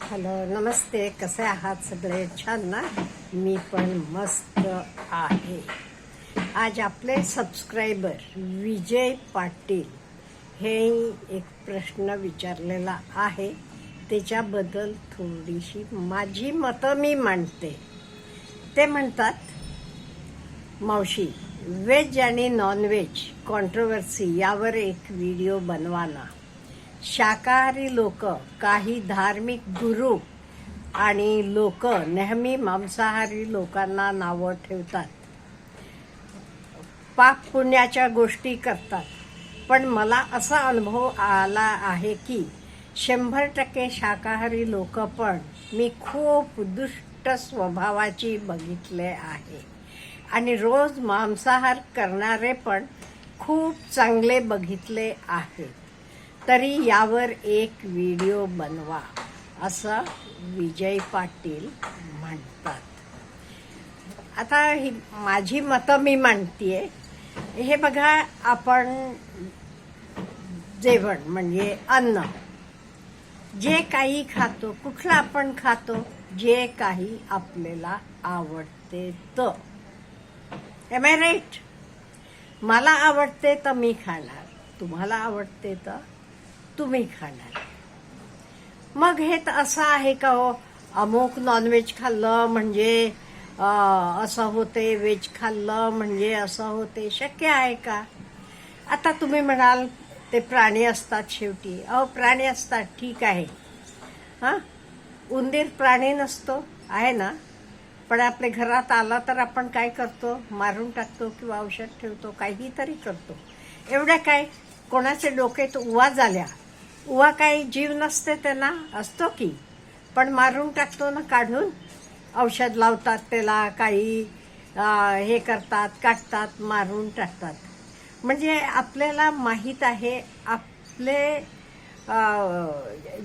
Hello, नमस्ते. कसे आहात सगळे? छान ना? मी पण मस्त आहे. आज आपले सबस्क्रायबर विजय पाटील हे एक प्रश्न विचारलेला आहे. त्याच्याबद्दल थोडीशी माझी मतं मी मांडते. ते म्हणतात, मावशी, व्हेज आणि नॉनव्हेज कॉन्ट्रोवर्सी यावर एक व्हिडिओ बनवा ना. शाकाहारी लोक, काही धार्मिक गुरु आणि लोक नेहमी मांसाहारी लोकांना नावं ठेवतात, पाप पुण्याच्या गोष्टी करतात. पण मला असा अनुभव आला आहे की 100% शाकाहारी लोक पण मी खूप दुष्ट स्वभावाची बघितले आहे आणि रोज मांसाहार करणारे पण खूप चांगले बघितले आहेत. तरी यावर एक व्हिडिओ बनवा, असं विजय पाटील म्हणतात. आता ही माझी मतं मी मांडतीये. हे बघा, आपण जेवण म्हणजे अन्न जे काही खातो, कुठलं आपण खातो, जे काही आपल्याला आवडते तर. Am I right? मला आवडते तर मी खाणार, तुम्हाला आवडते तर तुम्ही खाणार. मग हे तर असं आहे का हो, अमुक नॉनव्हेज खाल्लं म्हणजे असं होते, व्हेज खाल्लं म्हणजे असं होते? शक्य आहे का? आता तुम्ही म्हणाल ते प्राणी असतात शेवटी. प्राणी असतात, ठीक आहे. उंदीर प्राणी नसतो, आहे ना? पण आपल्या घरात आला तर आपण काय करतो? मारून टाकतो किंवा औषध ठेवतो, काहीतरी करतो. एवढ्या काय कोणाचे डोक्यात उवा झाल्या? उवा काही जीव नसते त्यांना, असतो की, पण मारून टाकतो ना, काढून औषध लावतात त्याला, काही हे करतात, काटतात, मारून टाकतात. म्हणजे आपल्याला माहीत आहे आपले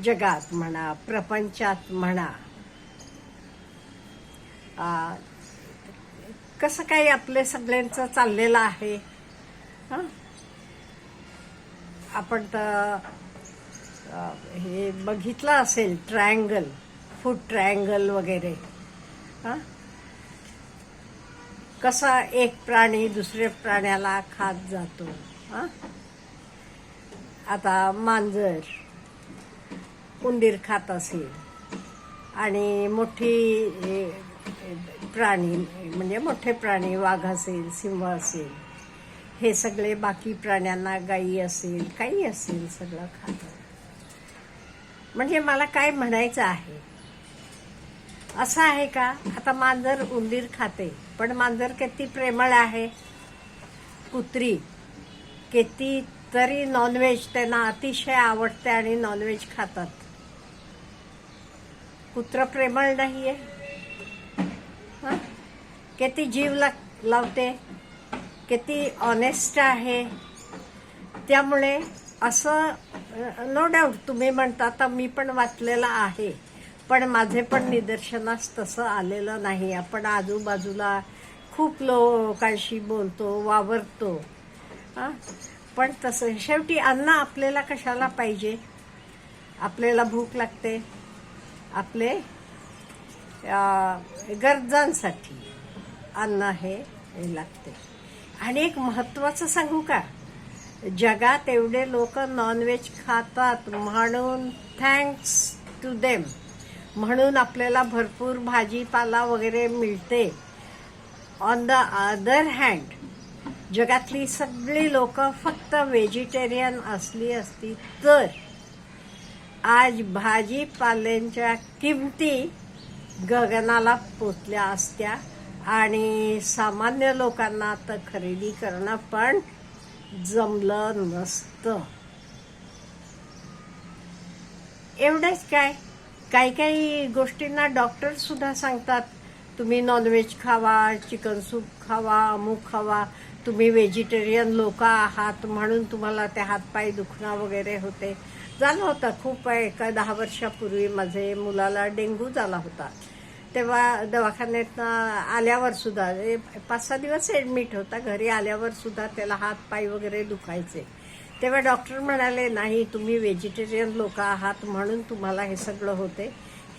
जगात म्हणा, प्रपंचात म्हणा, कसं काही आपले सगळ्यांचं चाललेलं आहे. आपण तर हे बघितलं असेल, ट्रायंगल, फूड ट्रायंगल वगैरे. कसा एक प्राणी दुसऱ्या प्राण्याला खात जातो. आता मांजर उंदीर खात असेल आणि मोठी प्राणी म्हणजे मोठे प्राणी, वाघ असेल, सिंह असेल, हे सगळे बाकी प्राण्यांना, गायी असेल, काही असेल, सगळं खातात. म्हणजे मला काय म्हणायचं आहे, असं आहे का? आता मांजर उंदीर खाते, पण मांजर किती प्रेमळ आहे. कुत्री किती तरी नॉनव्हेज त्यांना अतिशय आवडते आणि नॉनव्हेज खातात. कुत्र प्रेमळ नाहीये? किती जीव लावते, किती ऑनेस्ट आहे. त्यामुळे असं नो डाऊट तुम्ही म्हणता तर मी पण वाचलेलं आहे, पण माझे पण निदर्शनास तसं आलेलं नाही. आपण आजूबाजूला खूप लोकांशी बोलतो, वावरतो, पण तसं शेवटी अन्न आपल्याला कशाला पाहिजे? आपल्याला भूक लागते, आपले गरजांसाठी अन्न हे लागते. आणि एक महत्वाचं सांगू का, जगात एवढे लोक नॉनव्हेज खातात म्हणून थँक्स टू देम, म्हणून आपल्याला भरपूर भाजीपाला वगैरे मिळते. ऑन द अदर हँड, जगातली सगळी लोक फक्त व्हेजिटेरियन असली असती तर आज भाजीपाल्यांच्या किमती गगनाला पोचल्या असत्या आणि सामान्य लोकांना तर खरेदी करणं पण जमलं नसतं. एवढंच काय, काही काही गोष्टींना डॉक्टर सुद्धा सांगतात, तुम्ही नॉनव्हेज खावा, चिकन सूप खावा, अमुक खावा. तुम्ही व्हेजिटेरियन लोक आहात म्हणून तुम्हाला ते हातपाय दुखणं वगैरे होते. झालं होतं खूप, एका 10 वर्षापूर्वी माझे मुलाला डेंग्यू झाला होता. तेव्हा दवाखान्यात आल्यावर सुद्धा 5-6 दिवस ॲडमिट होता. घरी आल्यावर सुद्धा त्याला हात पाय वगैरे दुखायचे. तेव्हा डॉक्टर म्हणाले, नाही, तुम्ही व्हेजिटेरियन लोक आहात म्हणून तुम्हाला हे सगळं होते.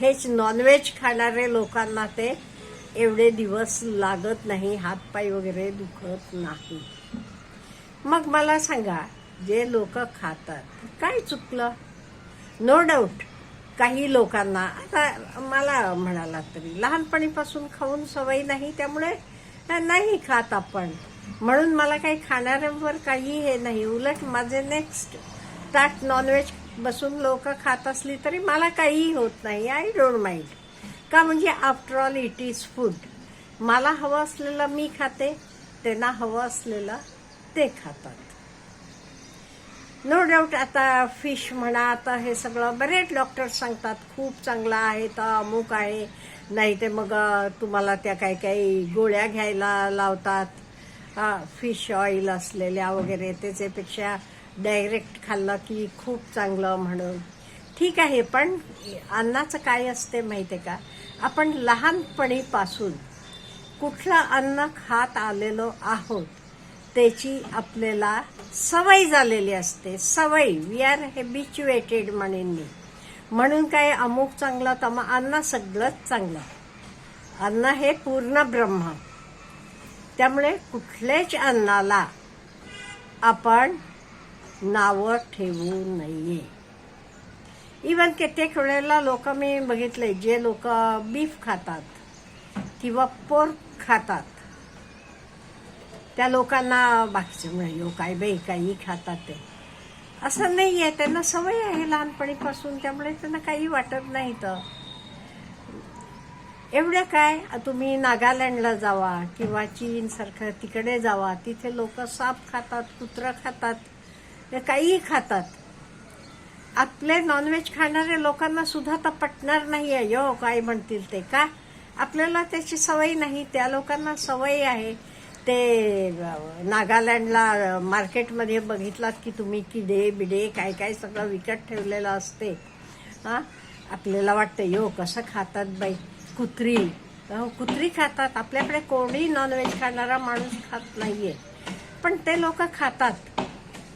हेच नॉनव्हेज खाणारे लोकांना ते एवढे दिवस लागत नाही, हातपाय वगैरे दुखत नाही. मग मला सांगा, जे लोक खातात काय चुकलं? नो डाऊट काही लोकांना, आता मला म्हणाला तरी लहानपणीपासून खाऊन सवय नाही, त्यामुळे नाही खात आपण, म्हणून मला काही खाणाऱ्यांवर काही हे नाही. उलट माझे नेक्स्ट ताट नॉनव्हेज बसून लोक खात असली तरी मला काहीही होत नाही. I don't mind. का म्हणजे after all it is food. मला हवं असलेलं मी खाते, त्यांना हवं असलेलं ते खातात. नो डाऊट आता फिश म्हणा, आता हे सगळं बरेच डॉक्टर्स सांगतात खूप चांगलं आहे, तर अमुक आहे, नाही ते मग तुम्हाला त्या काही काही गोळ्या घ्यायला लावतात, फिश ऑइल असलेल्या वगैरे, त्याच्यापेक्षा डायरेक्ट खाल्लं की खूप चांगलं म्हणून. ठीक आहे, पण अन्नाचं काय असते माहिती आहे का? आपण लहानपणीपासून कुठलं अन्न खात आलेलो आहोत त्याची आपल्याला सवय झालेली असते. सवय, वी आर हॅबिच्युएटेड म्हणेन मी. म्हणून काय अमुक चांगलं तर अन्न सगळंच चांगलं. अन्न हे पूर्ण ब्रह्म. त्यामुळे कुठल्याच अन्नाला आपण नावं ठेवू नये. इवन कित्येक वेळेला लोक मी बघितले, जे लोक बीफ खातात किंवा पोर्क खातात, त्या लोकांना बाकीचे म्हणजे काय बाई काही खातात, ते असं नाही आहे, त्यांना सवय आहे लहानपणीपासून, त्यामुळे त्यांना काही वाटत नाही. तर एवढं काय, तुम्ही नागालँडला जावा किंवा चीन सारखं तिकडे जावा, तिथे लोक साप खातात, कुत्रं खातात, काहीही खातात. आपले नॉनव्हेज खाणाऱ्या लोकांना सुद्धा तर पटणार नाही आहे, यो काय म्हणतील ते. का? आपल्याला त्याची सवय नाही, त्या लोकांना सवय आहे. ते नागालँडला मार्केटमध्ये बघितलात की तुम्ही, किडे बिडे काय काय सगळं विकत ठेवलेलं असते. आपल्याला वाटतं यो कसं खातात बाई, कुत्री कुत्री खातात. आपल्याकडे कोणी नॉनव्हेज खाणारा माणूस खात नाहीये, पण ते लोक खातात.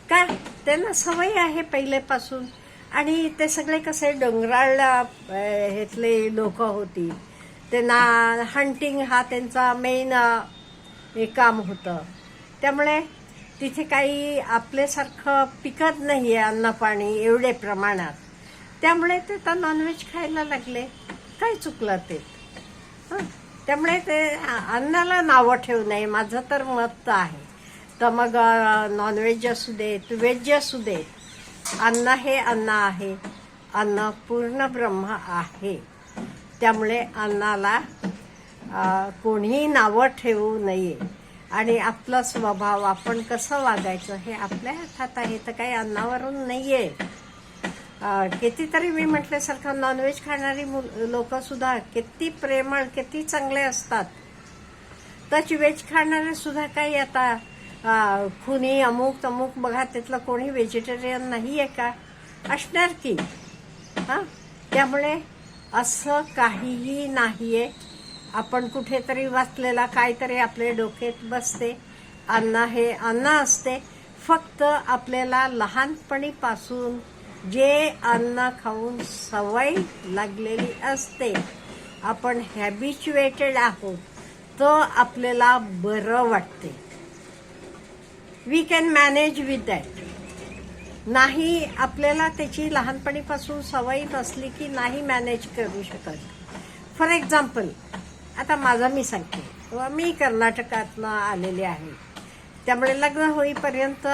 का? त्यांना सवय आहे पहिलेपासून. आणि ते सगळे कसे डोंगराळ हेतले लोक होती, त्यांना हंटिंग हा त्यांचा मेन हे काम होतं. त्यामुळे तिथे काही आपल्यासारखं पिकत नाही आहे अन्न पाणी एवढे प्रमाणात, त्यामुळे ते तर नॉनव्हेज खायला लागले. काय चुकलं ते? त्यामुळे ते अन्नाला नावं ठेवू नये, माझं तर मत आहे. तर मग नॉनव्हेज असू देत, व्हेज असू देत, अन्न हे अन्न आहे. अन्न पूर्ण ब्रह्म आहे. त्यामुळे अन्नाला कोणीही नावं ठेवू नये. आणि आपला स्वभाव, आपण कसं वागायचं हे आपल्या हातात आहे, तर काही अन्नावरून नाही आहे. कितीतरी मी म्हटल्यासारखं नॉनव्हेज खाणारी लोक सुद्धा किती प्रेमळ, किती चांगले असतात. तर व्हेज खाणारे सुद्धा काही आता खुनी अमुक तमुक बघा, त्यातलं कोणी व्हेजिटेरियन नाही आहे का? असणार की. त्यामुळे असं काहीही नाही आहे. आपण कुठेतरी वाचलेला काहीतरी आपल्या डोक्यात बसते. अन्न हे अन्न असते. फक्त आपल्याला लहानपणीपासून जे अन्न खाऊन सवय लागलेली असते, आपण हॅबिच्युएटेड आहोत, तर आपल्याला बरं वाटते. We can manage with that. नाही, आपल्याला त्याची लहानपणीपासून सवय नसली की नाही मॅनेज करू शकत. फॉर एक्झाम्पल, आता माझा मी सांगते, मी कर्नाटकातनं आलेले आहे. त्यामुळे लग्न होईपर्यंत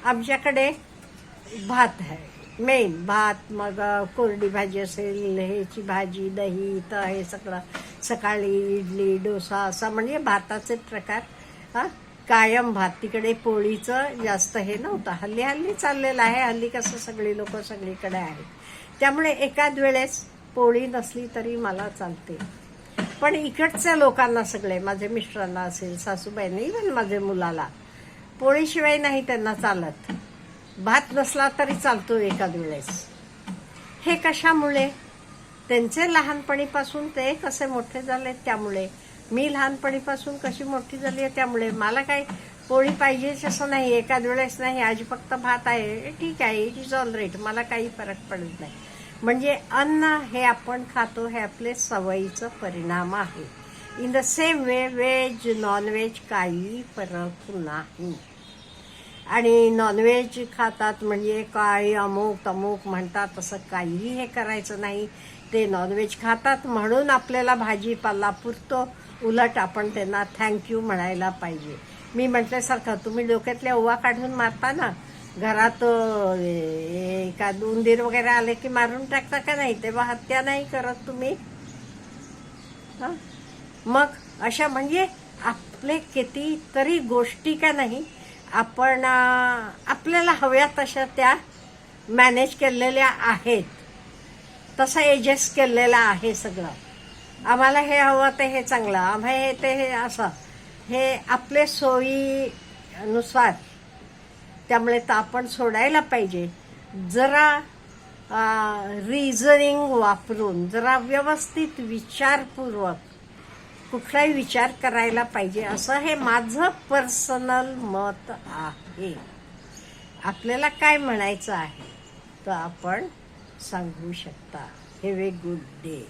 आमच्याकडे भात आहे, मेन भात. मग कोरडी भाजी असेल, ह्याची भाजी, दही, तर हे सगळं सकाळी इडली डोसा असं म्हणजे भाताचे प्रकार. कायम भात. तिकडे पोळीचं जास्त हे नव्हतं. हल्ली हल्ली चाललेलं आहे. हल्ली कसं सगळी लोक सगळीकडे आहेत, त्यामुळे एखाद वेळेस पोळी नसली तरी मला चालते. पण इकडच्या लोकांना सगळे, माझ्या मिस्टरांना असेल, सासूबाईंना, इव्हन माझ्या मुलाला पोळीशिवाय नाही त्यांना चालत. भात नसला तरी चालतो एखाद वेळेस. हे कशामुळे? त्यांचे लहानपणीपासून ते कसे मोठे झाले त्यामुळे. मी लहानपणीपासून कशी मोठी झाली आहे त्यामुळे. मला काही पोळी पाहिजेच असं नाही, एखाद वेळेस नाही, आज फक्त भात आहे, ठीक आहे, इट इज ऑल राईट, मला काही फरक पडत नाही. म्हणजे अन्न हे आपण खातो हे आपले सवयीचं परिणाम आहे. In the same way veg non veg काही फरक नाही. आणि नॉनव्हेज खातात म्हणजे काही अमुक तमुक म्हणतात, तसं काहीही हे करायचं नाही. ते नॉनव्हेज खातात म्हणून आपल्याला भाजीपाला पुरतो, उलट आपण त्यांना थँक्यू म्हणायला पाहिजे. मी म्हटल्यासारखं तुम्ही डोक्यातल्या ओवा काढून मारता ना, घरात एखाद उंदीर वगैरे आले की मारून टाकता का नाही, तेव्हा हत्या नाही करत तुम्ही. मग अशा म्हणजे आपले कितीतरी गोष्टी का नाही आपण आपल्याला हव्या तशा त्या मॅनेज केलेल्या आहेत, तसं एडजस्ट केलेलं आहे सगळं. आम्हाला हे हवं ते हे चांगलं, आम्हाला हे ते हे असं, हे आपले सोयीनुसार. त्यामुळे तर आपण सोडायला पाहिजे. जरा रिझनिंग वापरून, जरा व्यवस्थित विचारपूर्वक कुठलाही विचार करायला पाहिजे, असं हे माझं पर्सनल मत आहे. आपल्याला काय म्हणायचं आहे तर आपण सांगू शकता. Have a good day.